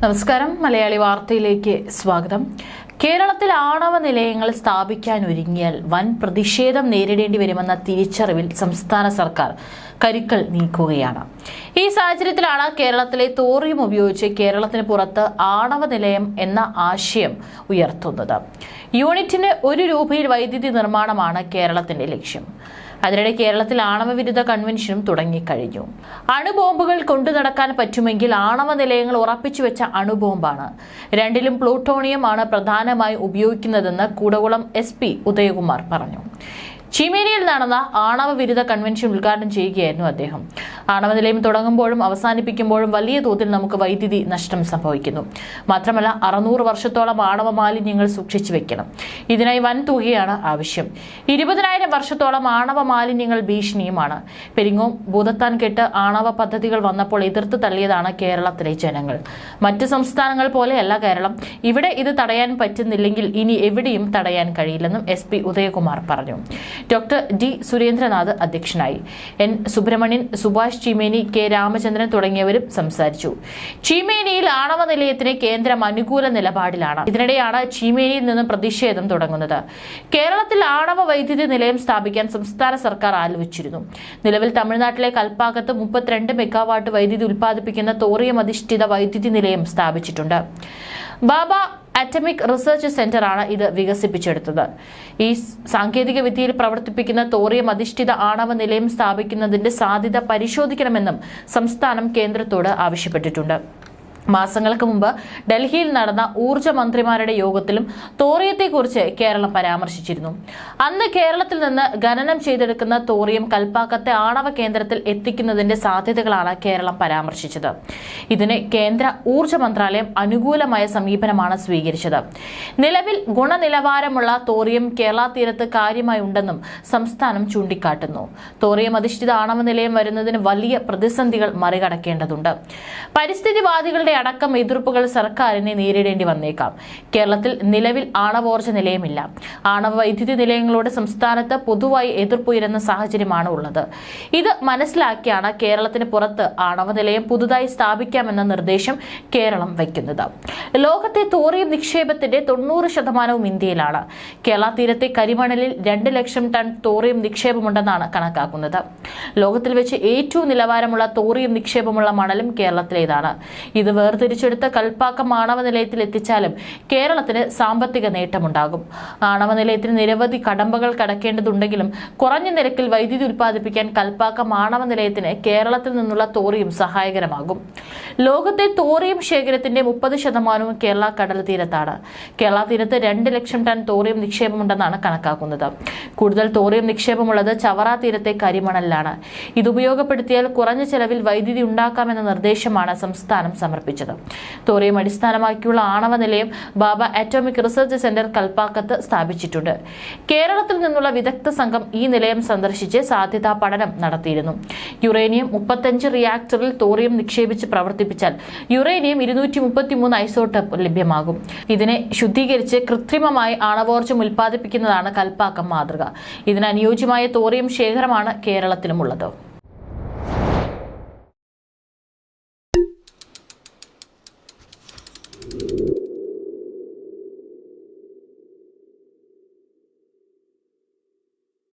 നമസ്കാരം, മലയാളി വാർത്തയിലേക്ക് സ്വാഗതം. കേരളത്തിൽ ആണവ നിലയങ്ങൾ സ്ഥാപിക്കാൻ ഒരുങ്ങിയാൽ വൻ പ്രതിഷേധം നേരിടേണ്ടി വരുമെന്ന തിരിച്ചറിവിൽ സംസ്ഥാന സർക്കാർ കരുക്കൾ നീക്കുകയാണ്. ഈ സാഹചര്യത്തിലാണ് കേരളത്തിലെ തോറിയം ഉപയോഗിച്ച് കേരളത്തിന് പുറത്ത് ആണവ നിലയം എന്ന ആശയം ഉയർത്തുന്നത്. യൂണിറ്റിന് ₹1 വൈദ്യുതി നിർമ്മാണമാണ് കേരളത്തിന്റെ ലക്ഷ്യം. അതിനിടെ കേരളത്തിൽ ആണവ വിരുദ്ധ കൺവെൻഷനും തുടങ്ങിക്കഴിഞ്ഞു. അണുബോംബുകൾ കൊണ്ടു നടക്കാൻ പറ്റുമെങ്കിൽ ആണവ നിലയങ്ങൾ ഉറപ്പിച്ചു വെച്ച അണുബോംബാണ്. രണ്ടിലും പ്ലൂട്ടോണിയം ആണ് പ്രധാനമായി ഉപയോഗിക്കുന്നതെന്ന് കൂടകുളം SP ഉദയകുമാർ പറഞ്ഞു. ചീമേനിയിൽ നടന്ന ആണവ വിരുദ്ധ കൺവെൻഷൻ ഉദ്ഘാടനം ചെയ്യുകയായിരുന്നു അദ്ദേഹം. ആണവ നിലയം തുടങ്ങുമ്പോഴും അവസാനിപ്പിക്കുമ്പോഴും വലിയ തോതിൽ നമുക്ക് വൈദ്യുതി നഷ്ടം സംഭവിക്കുന്നു. മാത്രമല്ല 600 വർഷത്തോളം ആണവ മാലിന്യങ്ങൾ സൂക്ഷിച്ചു വെക്കണം. ഇതിനായി വൻ തുകയാണ് ആവശ്യം. 20,000 വർഷത്തോളം ആണവ മാലിന്യങ്ങൾ ഭീഷണിയുമാണ്. പെരിങ്ങോം ഭൂതത്താൻ കെട്ട് ആണവ പദ്ധതികൾ വന്നപ്പോൾ എതിർത്ത് തള്ളിയതാണ് കേരളത്തിലെ ജനങ്ങൾ. മറ്റ് സംസ്ഥാനങ്ങൾ പോലെയല്ല കേരളം. ഇവിടെ ഇത് തടയാൻ പറ്റുന്നില്ലെങ്കിൽ ഇനി എവിടെയും തടയാൻ കഴിയില്ലെന്നും SP ഉദയകുമാർ പറഞ്ഞു. ഡോക്ടർ D സുരേന്ദ്രനാഥ് അധ്യക്ഷനായി. N സുബ്രഹ്മണ്യൻ, സുഭാഷ് ചീമേനി, K രാമചന്ദ്രൻ തുടങ്ങിയവരും സംസാരിച്ചു. ചീമേനിയിൽ ആണവ നിലയത്തിന് കേന്ദ്രം അനുകൂല നിലപാടിലാണ്. ഇതിനിടെയാണ് ചീമേനിയിൽ നിന്ന് പ്രതിഷേധം തുടങ്ങുന്നത്. കേരളത്തിൽ ആണവ വൈദ്യുതി നിലയം സ്ഥാപിക്കാൻ സംസ്ഥാന സർക്കാർ ആലോചിച്ചിരുന്നു. നിലവിൽ തമിഴ്നാട്ടിലെ കൽപ്പാക്കത്ത് 32 മെഗാവാട്ട് വൈദ്യുതി ഉൽപ്പാദിപ്പിക്കുന്ന തോറിയം അധിഷ്ഠിത വൈദ്യുതി നിലയം സ്ഥാപിച്ചിട്ടുണ്ട്. ബാബ അറ്റമിക് റിസർച്ച് സെന്ററാണ് ഇത് വികസിപ്പിച്ചെടുത്തത്. ഈ സാങ്കേതിക വിദ്യയിൽ പ്രവർത്തിപ്പിക്കുന്ന തോറിയം അധിഷ്ഠിത ആണവ നിലയം സ്ഥാപിക്കുന്നതിന്റെ സാധ്യത പരിശോധിക്കണമെന്നും സംസ്ഥാനം കേന്ദ്രത്തോട് ആവശ്യപ്പെട്ടിട്ടുണ്ട്. മാസങ്ങൾക്ക് മുമ്പ് ഡൽഹിയിൽ നടന്ന ഊർജ്ജ മന്ത്രിമാരുടെ യോഗത്തിലും തോറിയത്തെക്കുറിച്ച് കേരളം പരാമർശിച്ചിരുന്നു. അന്ന് കേരളത്തിൽ നിന്ന് ഖനനം ചെയ്തെടുക്കുന്ന തോറിയം കൽപ്പാക്കത്തെ ആണവ കേന്ദ്രത്തിൽ എത്തിക്കുന്നതിന്റെ സാധ്യതകളാണ് കേരളം പരാമർശിച്ചത്. ഇതിന് കേന്ദ്ര ഊർജ്ജ മന്ത്രാലയം അനുകൂലമായ സമീപനമാണ് സ്വീകരിച്ചത്. നിലവിൽ ഗുണനിലവാരമുള്ള തോറിയം കേരള തീരത്ത് കാര്യമായി ഉണ്ടെന്നും സംസ്ഥാനം ചൂണ്ടിക്കാട്ടുന്നു. തോറിയം അധിഷ്ഠിത ആണവ നിലയം വരുന്നതിന് വലിയ പ്രതിസന്ധികൾ മറികടക്കേണ്ടതുണ്ട്. പരിസ്ഥിതിവാദികളുടെ അടക്കം എതിർപ്പുകൾ സർക്കാരിനെ നേരിടേണ്ടി വന്നേക്കാം. കേരളത്തിൽ നിലവിൽ ആണവോർജ്ജ നിലയമില്ല. ആണവ വൈദ്യുതി നിലയങ്ങളോട് സംസ്ഥാനത്ത് പൊതുവായി എതിർപ്പുയരുന്ന സാഹചര്യമാണ് ഉള്ളത്. ഇത് മനസ്സിലാക്കിയാണ് കേരളത്തിന് പുറത്ത് ആണവ നിലയം പുതുതായി സ്ഥാപിക്കാമെന്ന നിർദ്ദേശം കേരളം വയ്ക്കുന്നത്. ലോകത്തെ തോറിയം നിക്ഷേപത്തിന്റെ 90% ഇന്ത്യയിലാണ്. കേരള തീരത്തെ കരിമണലിൽ 2 ലക്ഷം ടൺ തോറിയം നിക്ഷേപമുണ്ടെന്നാണ് കണക്കാക്കുന്നത്. ലോകത്തിൽ വെച്ച് ഏറ്റവും നിലവാരമുള്ള തോറിയം നിക്ഷേപമുള്ള മണലും കേരളത്തിലേതാണ്. ഇത് വേർതിരിച്ചെടുത്ത കൽപ്പാക്കം ആണവ നിലയത്തിൽ എത്തിച്ചാലും കേരളത്തിന് സാമ്പത്തിക നേട്ടമുണ്ടാകും. ആണവ നിലയത്തിന് നിരവധി കടമ്പകൾ കടക്കേണ്ടതുണ്ടെങ്കിലും കുറഞ്ഞ നിരക്കിൽ വൈദ്യുതി ഉൽപ്പാദിപ്പിക്കാൻ കൽപ്പാക്കം ആണവ നിലയത്തിന് കേരളത്തിൽ നിന്നുള്ള തോറിയം സഹായകരമാകും. ലോകത്തെ തോറിയം ശേഖരത്തിന്റെ 30% കേരള കടൽ തീരത്താണ്. കേരള തീരത്ത് 2 ലക്ഷം ടൺ തോറിയം നിക്ഷേപമുണ്ടെന്നാണ് കണക്കാക്കുന്നത്. കൂടുതൽ തോറിയം നിക്ഷേപമുള്ളത് ചവറ തീരത്തെ കരിമണലിലാണ്. ഇത് ഉപയോഗപ്പെടുത്തിയാൽ കുറഞ്ഞ ചെലവിൽ വൈദ്യുതി ഉണ്ടാക്കാമെന്ന നിർദ്ദേശമാണ് സംസ്ഥാനം സമർപ്പിച്ചത്. തോറിയം അടിസ്ഥാനമാക്കിയുള്ള ആണവ നിലയം ബാബ അറ്റോമിക് റിസർച്ച് സെന്റർ കൽപ്പാക്കത്ത് സ്ഥാപിച്ചിട്ടുണ്ട്. കേരളത്തിൽ നിന്നുള്ള വിദഗ്ധ സംഘം ഈ നിലയം സന്ദർശിച്ച് സാധ്യതാ പഠനം നടത്തിയിരുന്നു. യുറേനിയം 35 റിയാക്ടറിൽ തോറിയം നിക്ഷേപിച്ച് പ്രവർത്തിപ്പിച്ചാൽ യുറേനിയം 233 ഐസോട്ടോപ്പ് ലഭ്യമാകും. ഇതിനെ ശുദ്ധീകരിച്ച് കൃത്രിമമായി ആണവോർജ്ജം ഉൽപ്പാദിപ്പിക്കുന്നതാണ് കൽപ്പാക്കം മാതൃക. ഇതിന് അനുയോജ്യമായ തോറിയം ശേഖരമാണ് കേരളത്തിലുമുള്ളത്.